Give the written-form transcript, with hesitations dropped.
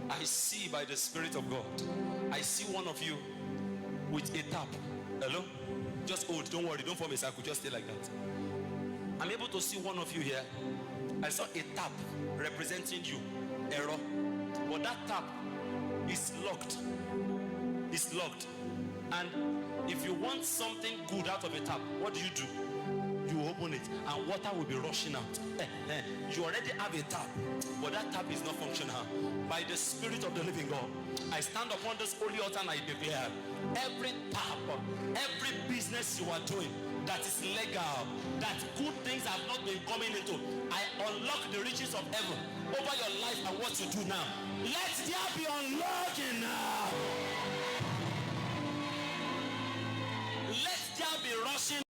I see by the Spirit of God. I see one of you with a tap. Hello? Just hold, don't worry, don't form a circle, just stay like that. I'm able to see one of you here. I saw a tap representing you. Error. But that tap is locked. It's locked. And if you want something good out of a tap, what do? You open it and water will be rushing out. You already have a tap, but that tap is not functional. By the Spirit of the living God, I stand upon this holy altar and I declare, every tap, every business you are doing that is legal, that good things have not been coming into, I unlock the riches of heaven over your life and what you do now. Let there be unlocking now. Let there be rushing.